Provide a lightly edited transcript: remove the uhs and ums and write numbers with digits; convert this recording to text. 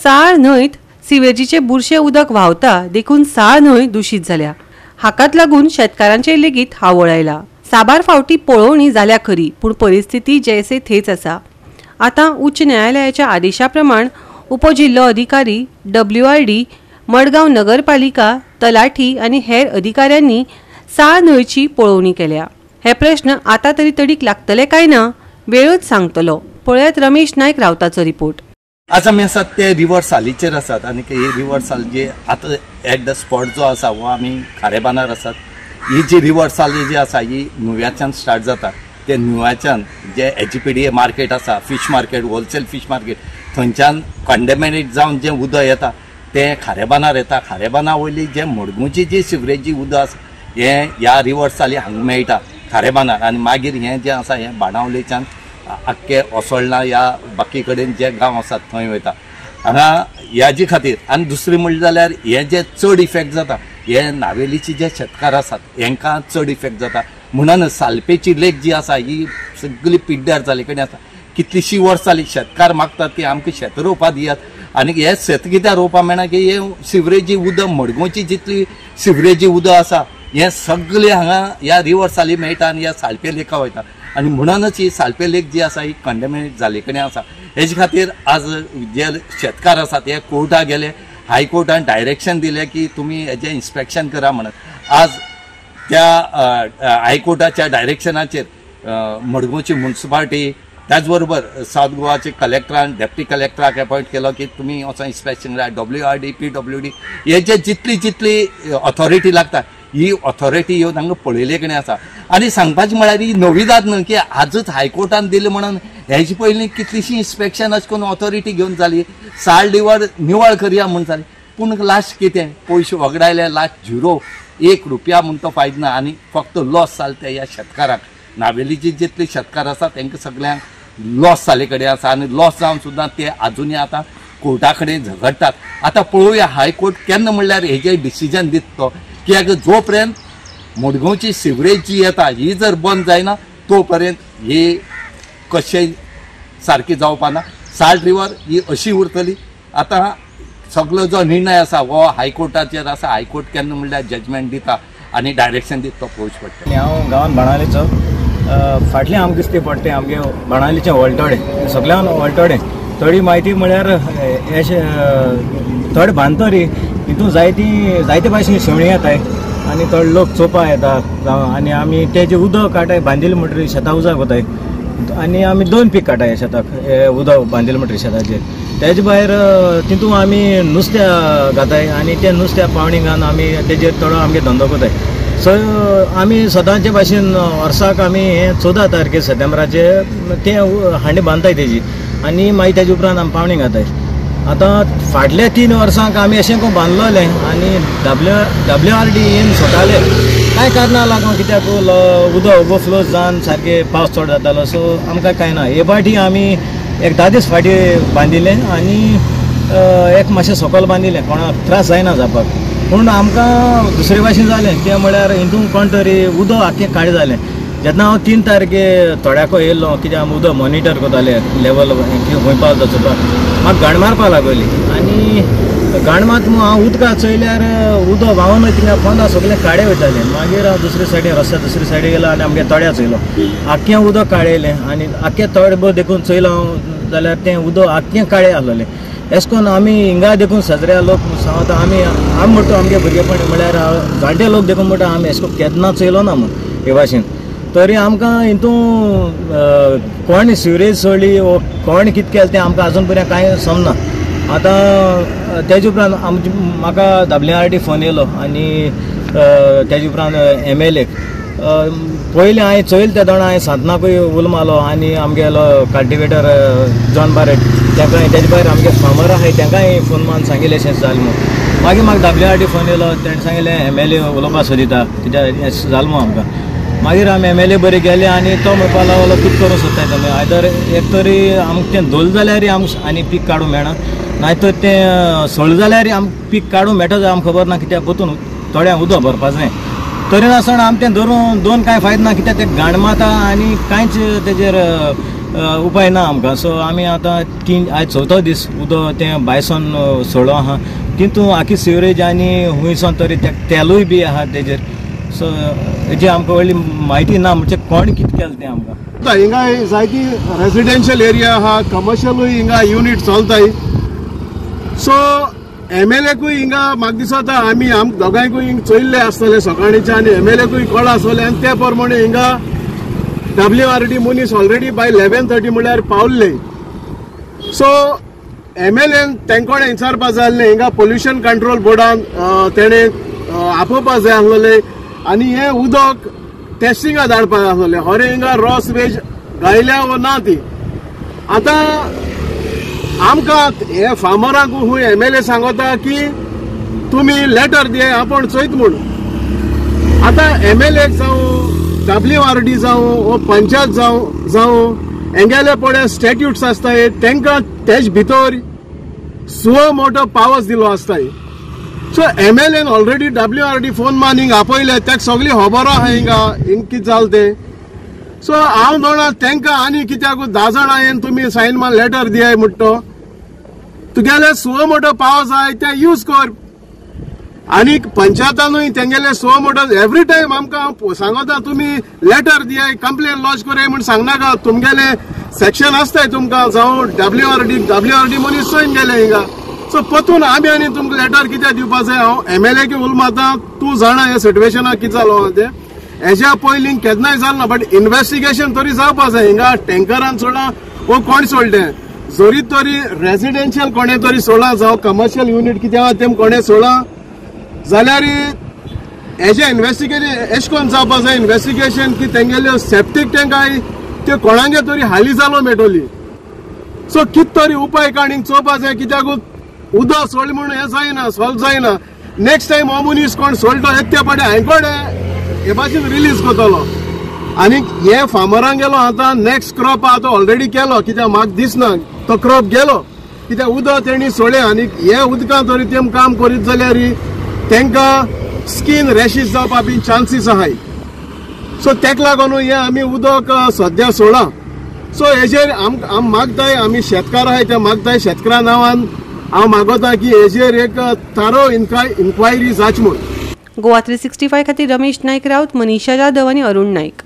साळ न्हंयत सिवेजीचे बुरशे उदक व्हांवता देखून साळ न्हंय दूषित जाल्या। हाकाच लागून शेतकारांचे लेगीत हावळ आयला। साबार फावटी पळोवणी जाल्या खरी, पूण परिस्थिती जैसे थेच आसा। आता उच्च न्यायालयाच्या आदेशा प्रमाण उपजिल्लो अधिकारी WRD, मडगांव नगरपालिका, तलाठी आनी हेर अधिकाऱ्यांनी साळ न्हंयची पळोवणी केल्या। हे प्रश्न आता तरी तडीक लागतले काय ना वेळच सांगतलो। पळयात रमेश नायक रावताचो रिपोर्ट। आज आमी आसात ते रिवर सालीचेर आसात आनी ही रिवर साल जे आता एट द स्पॉट जो आसा वो आमी खारेबांदार आसात। ही जी रिवर साल जी आसा ही न्हुव्याच्यान स्टार्ट जाता। ते न्हुव्याच्यान जे HPDA मार्केट आसा, fish market, wholesale fish market, थंयच्यान कंडेमिनेट जावन जे उदक येता ते खारेबांदार येता। खारेबांदा वयली जे मडगूची जी सिवरेजी उदक आसा हे ह्या रिवर साली हांगा मेळटा खारेबांदार, आनी मागीर हे जे आसा हे बाणावलेच्यान आख्खे ओसोळणा या बाकी कडेन जे गांव आसात थंय वयता। हांगा ह्याची खातीर आनी दुसरी म्हणलें जाल्यार हे जे चड इफेक्ट जाता हे नावेलीचे जे शेतकार आसात हांकां चड इफेक्ट जाता। म्हणून सालपेची लेक जी आसा ही सगळी पिड्ड्यार जाले कडेन आसा। कितलींशीं वर्सां जालीं शेतकार मागतात की आमकां शेत रोवपा दियात, आनी हे शेत कित्याक रोवपा मेळना की हे सिवरेजी उदक मडगोवची जितली सिवरेजी उदक आसा हे सगळे हांगा ह्या रिवर साली मेळटा आनी ह्या सालपे लेका वयता। आनी म्हणूनच ही सालपे लेक जी आसा ही कंडेमिनेट जाले कडेन आसा। हेजे खातीर आज जे शेतकार आसात हे कोर्टाक गेले, हायकोर्टान डायरेक्शन दिले की तुमी हेजें इन्स्पेक्शन करा म्हणून। आज त्या हायकोर्टाच्या डायरेक्शनाचेर मडगोवची म्युनिसिपालिटी त्याच बरोबर साउथ गोवाचे कलेक्टरान डेप्टी कलेक्टराक अपॉइंट केलो की तुमी वचून इन्स्पेक्शन करा। WRD, PWD हे जे जितली ऑथॉरिटी लागता ही ऑथॉरिटी येवन हांगा पळयले कडेन आसा। आनी सांगपाचें म्हळ्यार ही नवीदाद न्हय की आजच हायकोर्टान दिले म्हणून, हेजे पयलीं कितलीशीं इन्स्पेक्शन अशें करून ऑथॉरिटी घेवन जाली, साल रिवर निवळ करया म्हूण जालें, पूण लास्ट कितें पयशे वगडायले, लास्ट झिरो, 1 रुपया म्हूण तो फायदो ना आनी फक्त लॉस जाले ते ह्या शेतकाराक। नावेलीचे जितले शेतकार आसा तांकां सगळ्यांक लॉस जाले कडेन आसा आनी लॉस जावन सुद्दां ते आजुनूय आतां कोर्टा कडेन झगडटात। आतां पळोवया हायकोर्ट केन्ना म्हणल्यार हेजेर डिसिजन दिता तो, कित्याक जो पर्यंत मडगांवची सिवरेज जी येता ही जर बंद जायना तो पर्यंत ही कशेंय सारकी जावपा ना। साल्ट रिवर ही अशी उरतली। आतां सगळो जो निर्णय आसा हो हायकोर्टाचेर आसा। हायकोर्ट केन्ना म्हणल्यार जजमेंट दिता आनी डायरेक्शन दिता तो पळोवचें पडटा। हांव गांवांत बाणावलेचो, फाटलें आमकां दिसता पडटा आमगे बाणावलेचें वळटोडे, सगळ्यान वळटोडे थोडी म्हायती म्हळ्यार थोडे बांदतरी हितून जायते भाशेन शेवणी येताय आनी थोडे लोक चोवपा येता आनी आमी तेजें उदक काडटाय बांदिल्लें म्हणटरी शेतां उजाक वताय आनी आमी 2 पीक काडटाय शेताक उदक बांदिल्लें म्हणटरी शेताचेर। तेजे भायर तितून आमी नुस्तें घाताय आनी ते नुस्त्या पावणी घालून आमी तेजेर थोडो आमगे धंदो कोताय। सो आमी सदांचे भाशेन वर्साक आमी हे 14 तारखेर सप्टेंबराचे ते हांडी बांदताय तेजी आनी मागीर तेजे उपरांत आमी पावणी घाताय। आतां फाटल्या 3 वर्सांक आमी अशें करून बांदलोलें आनी WRD येवन सोदताले कांय कारणां लागून, कित्याक उदक ओवरफ्लो जावन सारके पावस चड जातालो सो आमकां कांय ना। हे फाटी आमी एक 10 दीस फाटी बांदिल्लें आनी एक मातशें सकयल बांदिल्लें कोणाक त्रास जायना जावपाक। पूण आमकां दुसरे भाशेन जालें तें म्हळ्यार हितून कोण तरी उदक आख्खें काळें जालें। जेन्ना हांव 3 तारखे थोड्याको येयलो कित्याक आमी उदक मॉनिटर करताले लेवल खंय पावता चोवपाक, म्हाका घाण मारपा लागली आनी घाण मात हांव उदकाक चोयल्यार उदक व्हांवन वयता पोंदा सगळें काळें वयतालें। मागीर हांव दुसरे सायडीन रस्त्या दुसरे सायडीन गेलो आनी आमगे तळ्या चोयलो, आख्खें उदक काळयलें आनी आख्खें तळे बरें देखून चोयलो हांव जाल्यार तें उदक आख्खें काळें आहलोलें। अशें करून आमी हिंगा देखून सजऱ्या लोक सांगता आमी म्हणटा आमगे भुरगेपण म्हळ्यार जाणटे लोक देखून म्हणटा आमी अशें करून केन्ना चोयलो ना म्हूण हे भाशेन। तरी आमकां हितून कोण सिवरेज सोडली वो कोण कितें केलें तें आमकां आजून पर्यंत कांय समजना। आतां तेजे उपरांत म्हाका WRD फोन येयलो आनी तेजे उपरांत MLA पयलीं हांवें चोयलें त्या दोणा हांवें सांतनाकूय उलो मारलो आनी आमगेलो कल्टिवेटर जॉन बारेट तांकां तेजे भायर आमगे फार्मर आहाय तांकांय फोन मारून सांगिल्लें अशें जालें म्हणून। मागीर म्हाका WRD फोन येयलो तेणें सांगिल्लें MLA उलोवपा सोदिता कित्याक अशें जालें म्हणून आमकां। मागीर आमी MLA बरें गेले आनी तो म्हणपा लागलो कितें करूं सोदताय तुमी, आयदर एक तरी आमकां तें धोल जाल्यार आमकां आनी पीक काडूंक मेळना, नायतर तें सोळ जाल्यार आमकां पीक काडूंक मेळटा जाल्यार आमकां खबर ना कित्याक परतून थोड्यांक उदक भरपा जाय। तरी नासतना आमी तें धरून दोन कांय फायदो ना कित्याक तें घाण माता आनी कांयच तेजेर उपाय ना आमकां. सो आमी आतां आयज 4थो दीस उदक तें भायसून सोडलो आहा. तितून आखी सिवरेज आनी हुंयसून तरी तेलूय बी आहा तेजेर. सो हेजी आमकां व्हडली म्हायती ना म्हणजे कोण कितें केलें तें आमकां. हिंगा जायती रेसिडेन्शियल एरिया आहा, कमर्शियलूय हिंगा युनिट चलताय. सो MLAकूय हिंगा म्हाका दिसता आमी दोगांयकूय हिंग चोयल्ले आसतले सकाळीचे आनी MLAकूय कळ आसतले आनी ते प्रमाणे हिंगा WRD मनीस ऑलरेडी बाय 11:30 म्हळ्यार पावल्ले. सो MLAन तेंकोण विचारपा जाय आसलें हिंगा पोल्युशन कंट्रोल बोर्डान तेणे आपोवपा जाय आसलें आनी हें उदक टेस्टिंगा धाडपा जाय आसलें. होरे हिंगा रॉस वेज गायल्या वो ना ती. आतां आमकां हे फार्मरांक हूंय MLA सांगता की तुमी लेटर दिय आपण चोयत म्हूण. आतां MLA जावं WRD जावं वो पंचायत जावं हेंगेले पळय स्टॅट्यूट्स आसताय तेंकां तेज भितर सुओ मोटो पावर्स दिलो आसताय. सो MLAन ऑलरेडी WRD फोन मान हिंग आपयले तेका सगळी खबर आहा हिंगा कितें जालें तें. सो हांव म्हणा तेंकां आनी कित्याक 10 जाणां येवन तुमी सायन मान लेटर दियाय म्हणटो तुगेले सुओ मोटो पावर्स आहाय ते यूज कर. आनी पंचायतानूय तेंगेले सुओ मोटो एवरी टायम आमकां सांगता तुमी लेटर दियाय कंप्लेन लॉज कराय म्हूण सांगनाका. तुमगेले सेक्शन आसताय तुमकां जावं WRD मनीस चोयन गेले हिंगा. सो पतून आमी आनी तुमकां लेटर कित्याक दिवपा जाय. हांव MLA की उलो मारता तूं जाणा हे सिट्युएशनाक कितें जालो तें. हेज्या पयलीं केन्नाय जालें ना बट इन्व्हेस्टिगेशन तरी जावपा जाय. हिंगा टँकरान सोडा वो कोण सोडलें जोरी तरी रेसिडेन्शियल कोणें तरी सोडला जावं कमर्शियल युनिट कितें आहा तें कोणें सोडला जाल्यार हेजें इन्व्हेस्टिगेशन एशें कोन्न जावपा जाय इन्व्हेस्टिगेशन की तेंगेल्यो सेप्टीक टँक आहाय त्यो कोणागे तरी हाली जालो मेळटली. सो कित तरी उपाय काडींग चोवपा जाय कित्याक उदक सोडलें म्हणून हें जायना सॉल्व जायना. नेक्स्ट टायम हो मनीस कोण सोडलो येते पाडे हांवें कोण हे भाशेन रिलीज करतलो. आनी हे फार्मरांक गेलो आतां नेक्स्ट क्रॉप आहा तो ऑलरेडी केलो कित्याक म्हाका दिसना तो क्रॉप गेलो कित्याक उदक तेणी सोडलें. आनी हे उदकां तरी तेम काम करीत जाल्यार तेंकां स्कीन रॅशीस जावपा बी चान्सीस आहाय. सो तेका लागून हे आमी उदक सद्या सोडा. सो हेजेर आम मागताय आमी शेतकार आहाय ते मागताय शेतकारा नांवान हांव मागता की हेजेर एक थारो इन्क्वायरी जावची म्हूण. गोवा 365 खातीर रमेश नायक रावत, मनीषा जाधव आनी अरुण नायक.